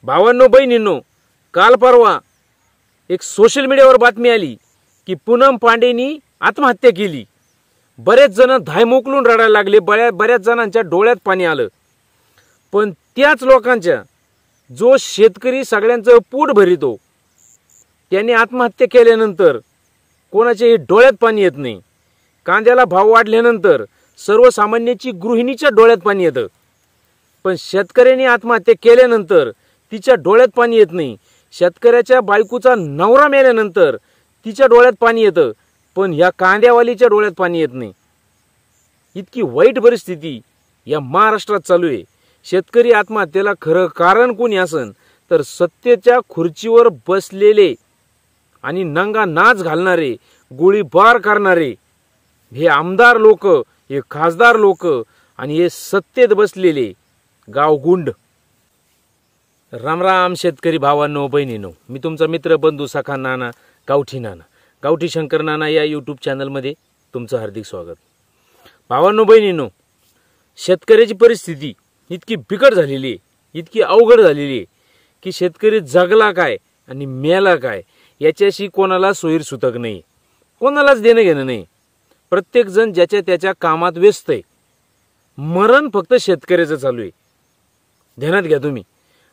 भावांनो बहिणींनो, काल परवा एक सोशल मीडियावर बातमी आली की पूनम पांडेनी आत्महत्या केली। बरेच जण धाय मोकलून रडायला लागले, बऱ्याच जणांच्या डोळ्यात पाणी आलं। पण त्याच लोकांच्या जो शेतकरी सगळ्यांचं पोट भरितो त्यांनी आत्महत्या केल्यानंतर कोणाच्याही डोळ्यात पाणी येत नाही। कांद्याला भाव वाढल्यानंतर सर्वसामान्याची गृहिणीच्या डोळ्यात पाणी येतं, पण शेतकऱ्यांनी आत्महत्या केल्यानंतर तिच्या डोळ्यात पाणी येत नाही। शेतकऱ्याच्या बायकोचा नवरा मेल्यानंतर तिच्या डोळ्यात पाणी येतं, पण ह्या कांद्यावालीच्या डोळ्यात पाणी येत नाही। इतकी वाईट परिस्थिती या महाराष्ट्रात चालू आहे। शेतकरी आत्महत्येला खरं कारण कोणी असन तर सत्तेच्या खुर्चीवर बसलेले आणि नंगा नाच घालणारे, गोळीबार करणारे हे आमदार लोक, हे खासदार लोक आणि हे सत्तेत बसलेले गावगुंड। राम राम शेतकरी भावांनो बहिणींनो, मी तुमचा मित्र बंधू सखा नाना, गावठी शंकर नाना या यूट्यूब चॅनलमध्ये तुमचं हार्दिक स्वागत। भावांनो बहिणींनो, शेतकऱ्याची परिस्थिती इतकी बिकट झालेली आहे, इतकी अवघड झालेली आहे की शेतकरी जगला काय आणि मेला काय याच्याशी कोणाला सोयीसुतक नाही, कोणालाच देणं घेणं नाही। प्रत्येक जण ज्याच्या त्याच्या कामात व्यस्त आहे। मरण फक्त शेतकऱ्याचं चालू आहे, ध्यानात घ्या तुम्ही।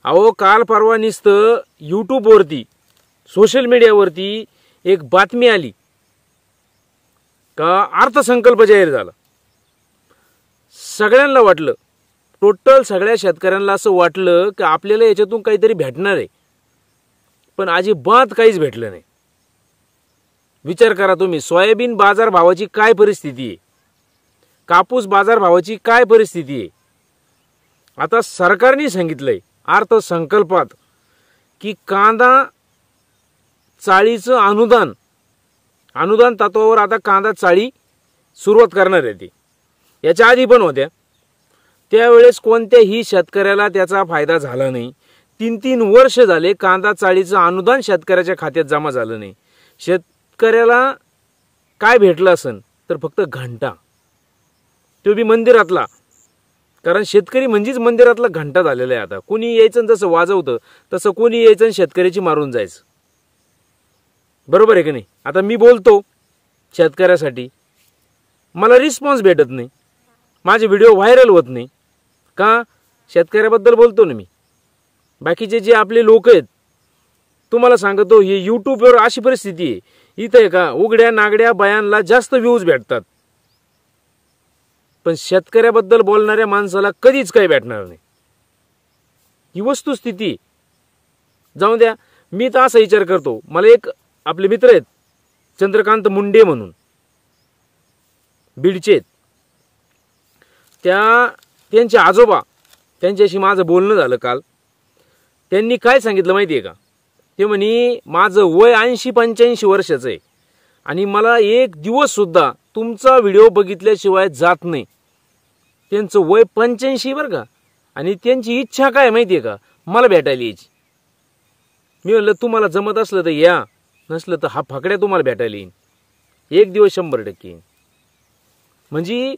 अहो काल परवा नुसतं यूट्यूबवरती, सोशल मीडियावरती एक बातमी आली का अर्थसंकल्प जाहीर झाला। सगळ्यांना वाटलं, टोटल सगळ्या शेतकऱ्यांना असं वाटलं की आपल्याला याच्यातून काहीतरी भेटणार आहे, पण अजिबात काहीच भेटलं नाही। विचार करा तुम्ही, सोयाबीन बाजार भावाची काय परिस्थिती आहे, कापूस बाजार भावाची काय परिस्थिती आहे। आता सरकारने सांगितलंय अर्थसंकल्पात की कांदा चाळीचं अनुदान तत्वावर आता कांदा चाळी सुरुवात करणार आहे। याच्या आधी पण होत्या, त्यावेळेस कोणत्याही शेतकऱ्याला त्याचा फायदा झाला नाही। 3 वर्ष झाले कांदा चाळीचं अनुदान शेतकऱ्याच्या खात्यात जमा झालं नाही। शेतकऱ्याला काय भेटलं असन तर फक्त घंटा, तो बी मंदिरातला, कारण शेतकरी म्हणजेच मंदिरातला घंटा झालेला आहे। आता कोणी यायचं जसं वाजवतं तसं कोणी यायचं शेतकऱ्याची मारून जायचं, बरोबर आहे की नाही। आता मी बोलतो शेतकऱ्यासाठी, मला रिस्पॉन्स भेटत नाही, माझे व्हिडिओ व्हायरल होत नाही का? शेतकऱ्याबद्दल बोलतो ना मी। बाकीचे जे आपले लोक आहेत, तुम्हाला सांगतो हे यूट्यूबवर अशी परिस्थिती आहे, इथं आहे का उघड्या नागड्या बयानला जास्त व्ह्यूज भेटतात, पण शेतकऱ्याबद्दल बोलणाऱ्या माणसाला कधीच काही भेटणार नाही। ही वस्तुस्थिती जाऊ द्या। मी तर असा विचार करतो, मला एक आपले मित्र आहेत चंद्रकांत मुंडे म्हणून, बीडचे, त्यांचे आजोबा, त्यांच्याशी माझं बोलणं झालं काल। त्यांनी काय सांगितलं माहिती आहे का? ते म्हणे माझं वय 80-85 वर्षाचं आहे आणि मला एक दिवस सुद्धा तुमचा व्हिडिओ बघितल्याशिवाय जात नाही। त्यांचं वय 85 बरं का, आणि त्यांची इच्छा काय माहिती आहे का? मला भेटायला यायची। मी म्हणलं तुम्हाला जमत असलं तर या, नसलं तर हा फाकड्या तुम्हाला भेटायला येईन, एक दिवस 100% येईन। म्हणजे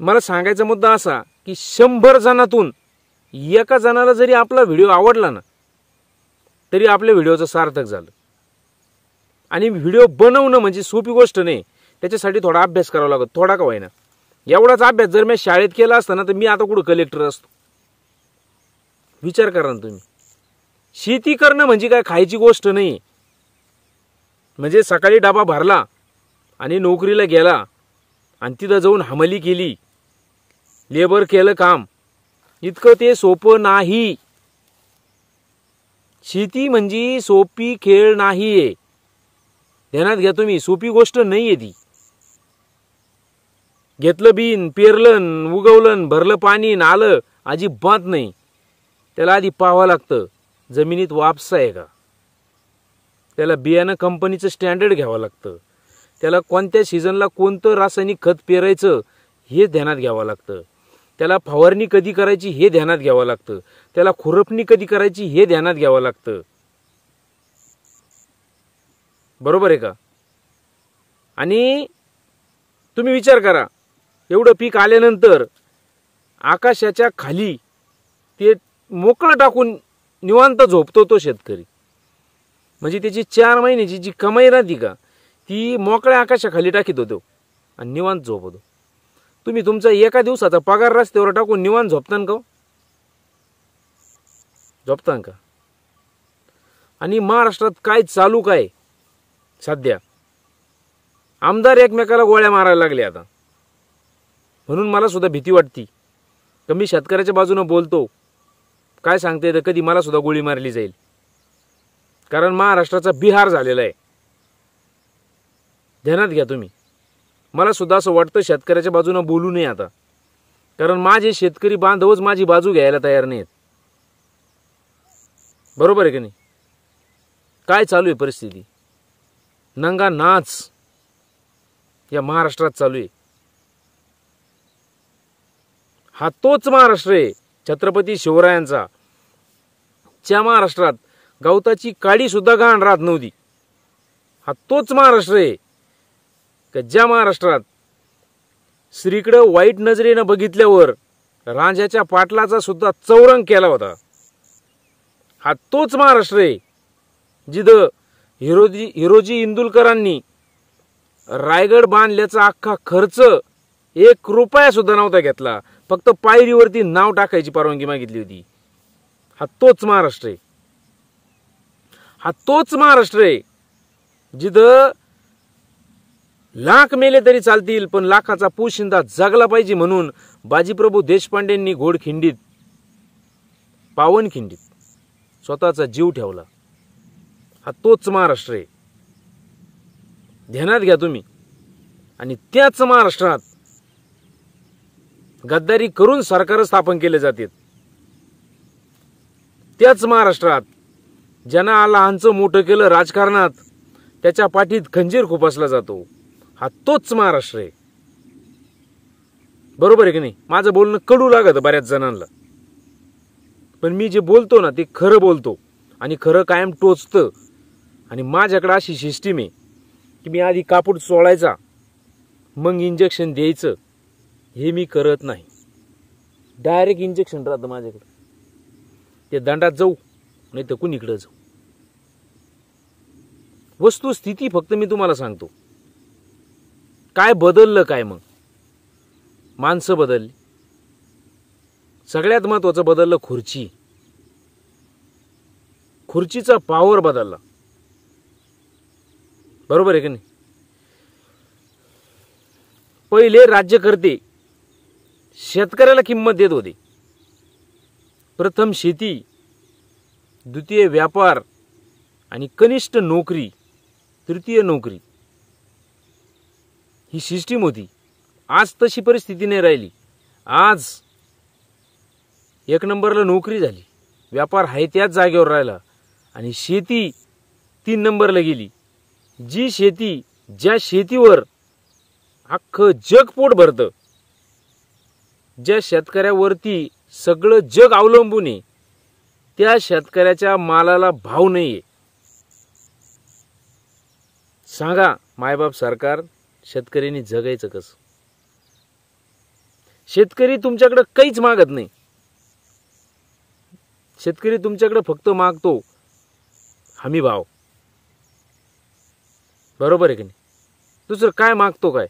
मला सांगायचा मुद्दा असा की 100 जणातून एका जणाला जरी आपला व्हिडिओ आवडला ना तरी आपल्या व्हिडिओचं सार्थक झालं। आणि व्हिडिओ बनवणं म्हणजे सोपी गोष्ट नाही, त्याच्यासाठी थोडा अभ्यास करावा लागतो, थोडा का होईना। एवढाच अभ्यास जर मी शाळेत केला असता ना तर मी आता कुठं कलेक्टर असतो। विचार करा ना तुम्ही, शेती करणं म्हणजे काय खायची गोष्ट नाही। म्हणजे सकाळी डबा भरला आणि नोकरीला गेला आणि तिथं जाऊन हमाली केली, लेबर केलं काम, इतकं ते सोपं नाही। शेती म्हणजे सोपी खेळ नाहीये, ध्यानात घ्या तुम्ही, सोपी गोष्ट नाहीये ती। घेतलं बीन, पेरलं, उगवलं, भरलं पाणी, आलं, अजिबात नाही। त्याला आधी पाहावं लागतं जमिनीत वापसा आहे का, त्याला बियाणं कंपनीचं स्टँडर्ड घ्यावं लागतं, त्याला कोणत्या सीझनला कोणतं रासायनिक खत पेरायचं हे ध्यानात घ्यावं लागतं, त्याला फवारणी कधी करायची हे ध्यानात घ्यावं लागतं, त्याला खुरपणी कधी करायची हे ध्यानात घ्यावं लागतं, बरोबर आहे का? आणि तुम्ही विचार करा, एवढं पीक आल्यानंतर आकाशाच्या खाली ते मोकळं टाकून निवांत झोपतो तो शेतकरी. म्हणजे त्याची 4 महिन्याची जी कमाई राहते का ती मोकळ्या आकाशाखाली टाकीत होतो आणि निवांत झोपतो. तुम्ही तुमचा एका दिवसाचा पगार रस्त्यावर टाकून निवांत झोपतान का? झोपतान का? आणि महाराष्ट्रात काय चालू काय सध्या, आमदार एकमेकाला गोळ्या मारायला लागले आता. म्हणून मला सुद्धा भीती वाटती की मी शेतकऱ्याच्या बाजूने बोलतो, काय सांगते तर कधी मला सुद्धा गोळी मारली जाईल. कारण महाराष्ट्राचा बिहार झालेला आहे. ध्यानात घ्या तुम्ही. मला सुद्धा असं वाटतं शेतकऱ्याच्या बाजूने बोलू नये आता, कारण माझे शेतकरी बांधवच माझी बाजू घ्यायला तयार नाहीत. बरोबर आहे की नाही? काय चालू आहे परिस्थिती, नंगा नाच या महाराष्ट्रात चालू आहे. हा तोच महाराष्ट्र आहे छत्रपती शिवरायांचा. ज्या महाराष्ट्रात गवताची काडी सुद्धा घाण राहत नव्हती. हा तोच महाराष्ट्र आहे का ज्या महाराष्ट्रात श्रीकडं वाईट नजरेनं बघितल्यावर रांझ्याच्या पाटलाचा सुद्धा चौरंग केला होता. हा तोच महाराष्ट्र आहे जिथं हिरोजी इंदुलकरांनी रायगड बांधल्याचा अख्खा खर्च 1 रुपया सुद्धा नव्हता घेतला, फक्त पायरीवरती नाव टाकायची परवानगी मागितली होती. हा तोच महाराष्ट्र आहे. हा तोच महाराष्ट्र आहे जिथं लाख मेले तरी चालतील पण लाखाचा पोशिंदा जगला पाहिजे म्हणून बाजीप्रभू देशपांडेंनी घोडखिंडीत पावनखिंडीत स्वतःचा जीव ठेवला. हा तोच महाराष्ट्र आहे. ध्यानात घ्या तुम्ही. आणि त्याच महाराष्ट्रात गद्दारी करून सरकार स्थापन केले जाते. त्याच महाराष्ट्रात ज्यांना लहानचं मोठं केलं राजकारणात त्याच्या पाठीत खंजीर खुपसला जातो. हा तोच महाराष्ट्र आहे. बरोबर आहे की नाही? माझं बोलणं कडू लागत बऱ्याच जणांना, पण मी जे बोलतो ना ते खरं बोलतो आणि खरं कायम टोचतं. आणि माझ्याकडे अशी सिस्टीम आहे की मी आधी कापूड चोळायचा मग इंजेक्शन द्यायचं. हे मी करत नाही. डायरेक्ट इंजेक्शन राहतं माझ्याकडे. ते दंडात जाऊ नाही तर कुणीकडे जाऊ. वस्तुस्थिती फक्त मी तुम्हाला सांगतो. काय बदललं काय? मग माणसं बदलली. सगळ्यात महत्वाचं बदललं खुर्ची. खुर्चीचा पॉवर बदलला. बरोबर आहे की नाही? पहिले राज्यकर्ते शेतकऱ्याला किंमत देत होते. प्रथम शेती, द्वितीय व्यापार आणि कनिष्ठ नोकरी, तृतीय नोकरी, ही सिस्टीम होती. आज तशी परिस्थिती नाही राहिली. आज 1 नंबरला नोकरी झाली, व्यापार आहे त्याच जागेवर राहिला आणि शेती 3 नंबरला गेली. जी शेती, ज्या शेतीवर अख्खं जग पोट भरतं, ज्या शेतकऱ्यावरती सगळं जग अवलंबून आहे, त्या शेतकऱ्याच्या मालाला भाव नाहीये. सांगा मायबाप सरकार, शेतकऱ्यांनी जगायचं कसं? शेतकरी तुमच्याकडे काहीच मागत नाही. शेतकरी तुमच्याकडे फक्त मागतो हमी भाव. बरोबर आहे की नाही? दुसरं काय मागतो काय?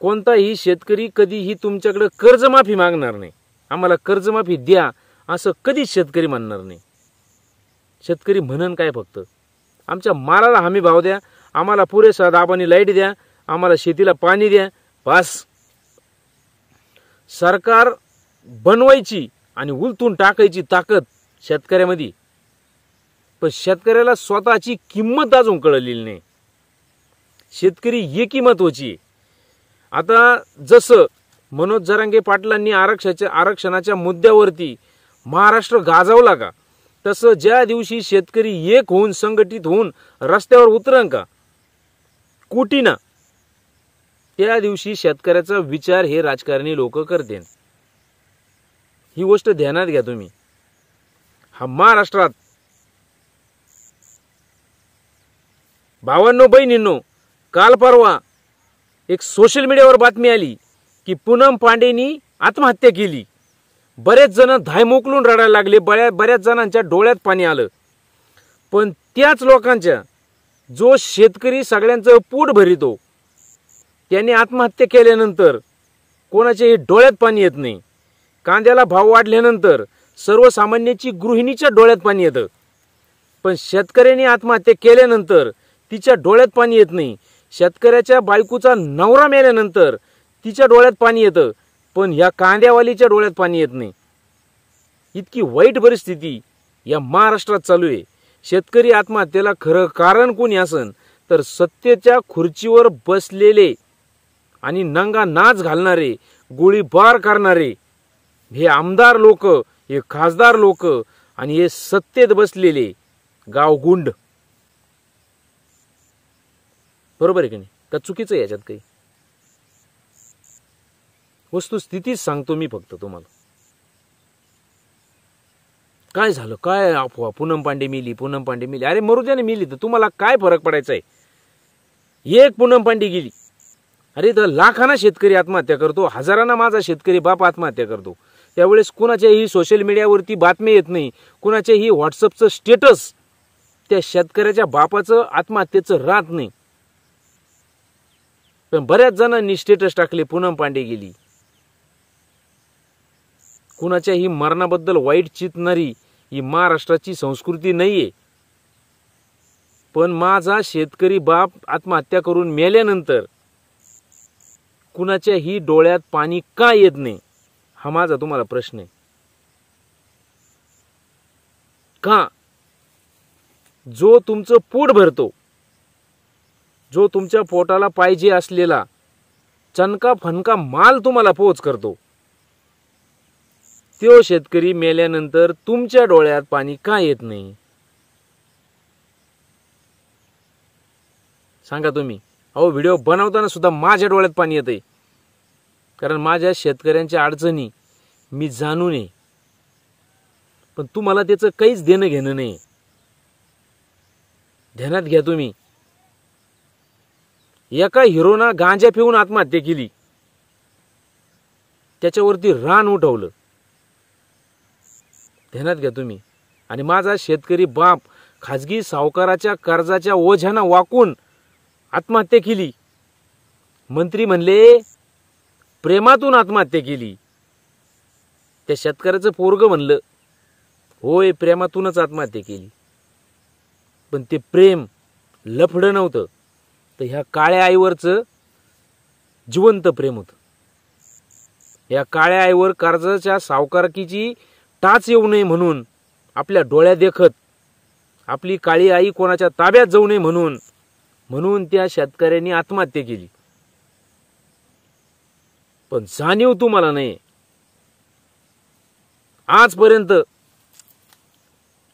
कोणताही शेतकरी कधीही तुमच्याकडे कर्जमाफी मागणार नाही. आम्हाला कर्जमाफी द्या असं कधीच शेतकरी म्हणणार नाही. शेतकरी म्हणन काय? फक्त आमच्या मालाला हमी भाव द्या, आम्हाला पुरेसा दाबाने लाईट द्या, आम्हाला शेतीला पाणी द्या, बस. सरकार बनवायची आणि उलटून टाकायची ताकद शेतकऱ्यामध्ये, पण शेतकऱ्याला स्वतःची किंमत अजून कळलेली नाही. शेतकरी एकी महत्वाची. आता जसं मनोज जरांगे पाटलांनी आरक्षणाच्या मुद्द्यावरती महाराष्ट्र गाजवला का, तसं ज्या दिवशी शेतकरी एक होऊन संघटित होऊन रस्त्यावर उतरन का कुटीना, त्या दिवशी शेतकऱ्याचा विचार हे राजकारणी लोक करतील. ही गोष्ट ध्यानात घ्या तुम्ही. हा महाराष्ट्रात भावांनो बहिणींनो, काल परवा एक सोशल मीडियावर बातमी आली की पूनम पांडेनी आत्महत्या केली. बरेच जण धाय मोकलून रडायला लागले, बऱ्याच जणांच्या डोळ्यात पाणी आलं. पण त्याच लोकांच्या, जो शेतकरी सगळ्यांचं पोट भरितो, त्यांनी आत्महत्या केल्यानंतर कोणाच्याही डोळ्यात पाणी येत नाही. कांद्याला भाव वाढल्यानंतर सर्वसामान्याची गृहिणीच्या डोळ्यात पाणी येतं, पण शेतकऱ्यांनी आत्महत्या केल्यानंतर तिच्या डोळ्यात पाणी येत नाही. शेतकऱ्याच्या बायकोचा नवरा मेल्यानंतर तिच्या डोळ्यात पाणी येतं, पण ह्या कांद्यावालीच्या डोळ्यात पाणी येत नाही. इतकी वाईट परिस्थिती या महाराष्ट्रात चालू आहे. शेतकरी आत्महत्येला खरं कारण कोणी असन तर सत्तेच्या खुर्चीवर बसलेले आणि नंगा नाच घालणारे, गोळीबार करणारे हे आमदार लोक, हे खासदार लोक आणि हे सत्तेत बसलेले गावगुंड. बरोबर आहे की नाही? का चुकीचं आहे याच्यात काही? वस्तुस्थितीच सांगतो मी फक्त तुम्हाला. काय झालं, काय अफवा, पूनम पांडे मिली, पूनम पांडे मिली. अरे मरू द्या ना, मिली तर तुम्हाला काय फरक पडायचा आहे? एक पूनम पांडे गेली, अरे तर लाखांना शेतकरी आत्महत्या करतो, हजारांना माझा शेतकरी बाप आत्महत्या करतो. त्यावेळेस कुणाच्याही सोशल मीडियावरती बातमी येत नाही, कुणाच्याही व्हॉट्सअपचं स्टेटस त्या शेतकऱ्याच्या बापाचं आत्महत्येचं राहत नाही. पण बऱ्याच जणांनी स्टेटस टाकले, पूनम पांडे गेली. कुणाच्याही मरणाबद्दल वाईट चितणारी ही महाराष्ट्राची संस्कृती नाहीये. पण माझा शेतकरी बाप आत्महत्या करून मेल्यानंतर कुणाच्याही डोळ्यात पाणी का येत नाही, हा माझा तुम्हाला प्रश्न आहे. का? जो तुमचं पोट भरतो, जो तुमच्या पोटाला पाहिजे असलेला चणका फणका माल तुम्हाला पोच करतो, तो शेतकरी मेल्यानंतर तुमच्या डोळ्यात पाणी का येत नाही? सांगा तुम्ही. अहो, व्हिडिओ बनवताना सुद्धा माझ्या डोळ्यात पाणी येतंय, कारण माझ्या शेतकऱ्यांच्या अडचणी मी जाणून आहे. पण तुम्हाला त्याचं काहीच देणं घेणं नाही. ध्यानात घ्या तुम्ही. एका हिरोना गांजा पिऊन आत्महत्या केली, त्याच्यावरती रान उठवलं. ध्यानात घ्या तुम्ही. आणि माझा शेतकरी बाप खाजगी सावकाराच्या कर्जाच्या ओझ्यानं वाकून आत्महत्या केली. मंत्री म्हणले प्रेमातून आत्महत्या केली. त्या शेतकऱ्याचं पोरगं म्हणलं होय प्रेमातूनच आत्महत्या केली. पण ते प्रेम लफडं नव्हतं, तर ह्या काळ्या आईवरचं जिवंत प्रेम होतं. या काळ्या आईवर कर्जाच्या सावकारकीची टाच येऊ नये म्हणून, आपल्या डोळ्या देखत आपली काळी आई कोणाच्या ताब्यात जाऊ नये म्हणून त्या शेतकऱ्यांनी आत्महत्या केली. पण जाणीव तुम्हाला नाही. आजपर्यंत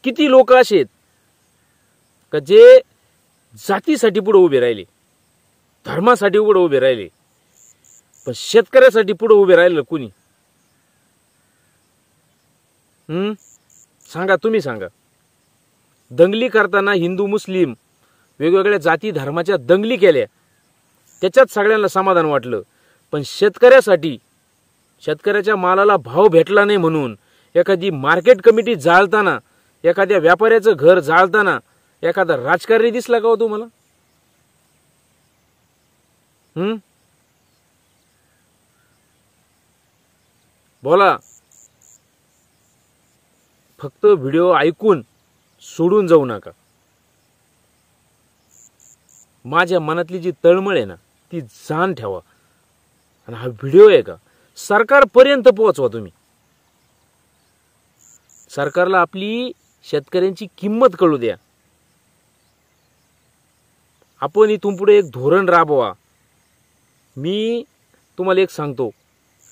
किती लोक असे आहेत का जे जातीसाठी पुढे उभे राहिले, धर्मासाठी पुढे उभे राहिले, पण शेतकऱ्यासाठी पुढे उभे राहिलं कुणी? सांगा, तुम्ही सांगा. दंगली करताना हिंदू मुस्लिम वेगवेगळ्या जाती धर्माच्या दंगली केल्या, त्याच्यात सगळ्यांना समाधान वाटलं. पण शेतकऱ्यासाठी, शेतकऱ्याच्या मालाला भाव भेटला नाही म्हणून एखादी मार्केट कमिटी जाळताना, एखाद्या व्यापाऱ्याचं घर जाळताना एखादा राजकारणी दिसला का हो तुम्हाला? बोला. फक्त व्हिडिओ ऐकून सोडून जाऊ नका. माझ्या मनातली जी तळमळ आहे ना, ती जाण ठेवा. आणि हा व्हिडिओ आहे का सरकारपर्यंत पोहोचवा तुम्ही. सरकारला आपली शेतकऱ्यांची किंमत कळू द्या. आपण इथून पुढे एक धोरण राबवा. मी तुम्हाला एक सांगतो,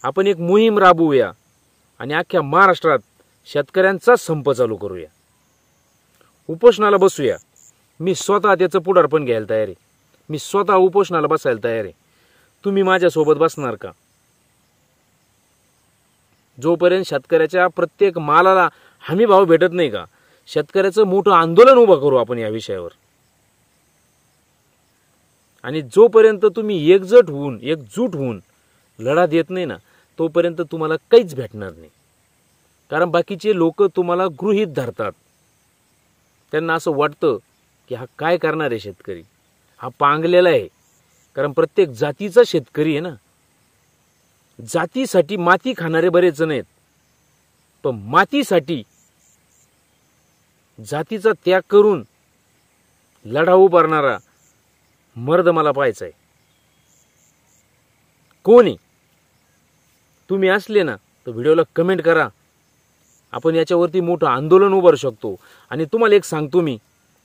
आपण एक मोहीम राबवूया आणि अख्ख्या महाराष्ट्रात शेतकऱ्यांचा संप चालू करूया. उपोषणाला बसूया. मी स्वतः त्याचं पुढारपण घ्यायला तयार आहे. मी स्वतः उपोषणाला बसायला तयार आहे. तुम्ही माझ्यासोबत बसणार का? जोपर्यंत शेतकऱ्याच्या प्रत्येक मालाला हमी भाव भेटत नाही का, शेतकऱ्याचं मोठं आंदोलन उभं करू आपण या विषयावर. आणि जोपर्यंत तुम्ही एकजूट होऊन लढा देत नाही ना, तोपर्यंत तुम्हाला काहीच भेटणार नाही. कारण बाकीचे लोक तुम्हाला गृहीत धरतात. त्यांना असं वाटतं की हा काय करणार आहे शेतकरी, हा पांगलेला आहे. कारण प्रत्येक जातीचा शेतकरी आहे ना. जातीसाठी माती खाणारे बरेच जण आहेत, पण मातीसाठी जातीचा त्याग करून लढा उभारणारा मर्द मला पाहायचा आहे. कोण आहे? तुम्ही असले ना तर व्हिडिओला कमेंट करा. आपण याच्यावरती मोठं आंदोलन उभारू शकतो. आणि तुम्हाला एक सांगतो मी,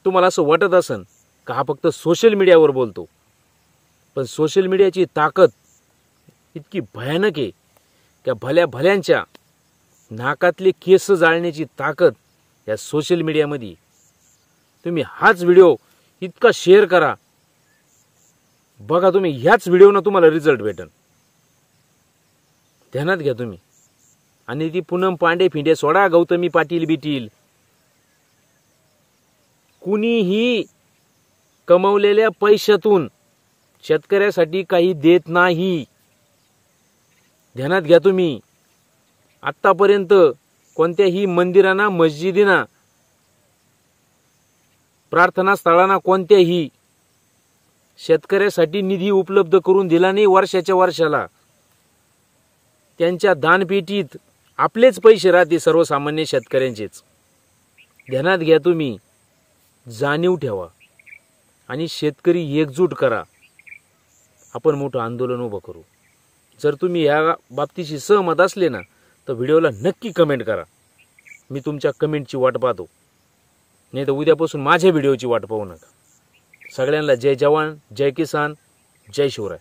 तुम्हाला असं वाटत असन का हा फक्त सोशल मीडियावर बोलतो, पण सोशल मीडियाची ताकद इतकी भयानक आहे की भल्या भल्यांच्या नाकातले केस जाळण्याची ताकद या सोशल मीडियामध्ये. तुम्ही हाच व्हिडिओ इतका शेअर करा, बघा तुम्ही ह्याच व्हिडिओनं तुम्हाला रिझल्ट भेटेल. ध्यानात घ्या तुम्ही. आणि ती पूनम पांडे फिंडे सोडा, गौतमी पाटील बिटील, कुणीही कमवलेल्या पैशातून शेतकऱ्यासाठी काही देत नाही. ध्यानात घ्या तुम्ही. आतापर्यंत कोणत्याही मंदिरांना, मस्जिदींना, प्रार्थना स्थळांना कोणत्याही शेतकऱ्यासाठी निधी उपलब्ध करून दिला नाही. वर्षाच्या वर्षाला त्यांच्या दानपेटीत आपलेच पैसे राहते, सर्वसामान्य शेतकऱ्यांचेच. ध्यानात घ्या तुम्ही. जाणीव ठेवा आणि शेतकरी एकजूट करा. आपण मोठं आंदोलन उभं करू. जर तुम्ही या बाबतीशी सहमत असले ना तर व्हिडिओला नक्की कमेंट करा. मी तुमच्या कमेंटची वाट पाहतो. नाही तर उद्यापासून माझ्या व्हिडिओची वाट पाहू नका. सगळ्यांना जय जवान, जय किसान, जय शिवराय.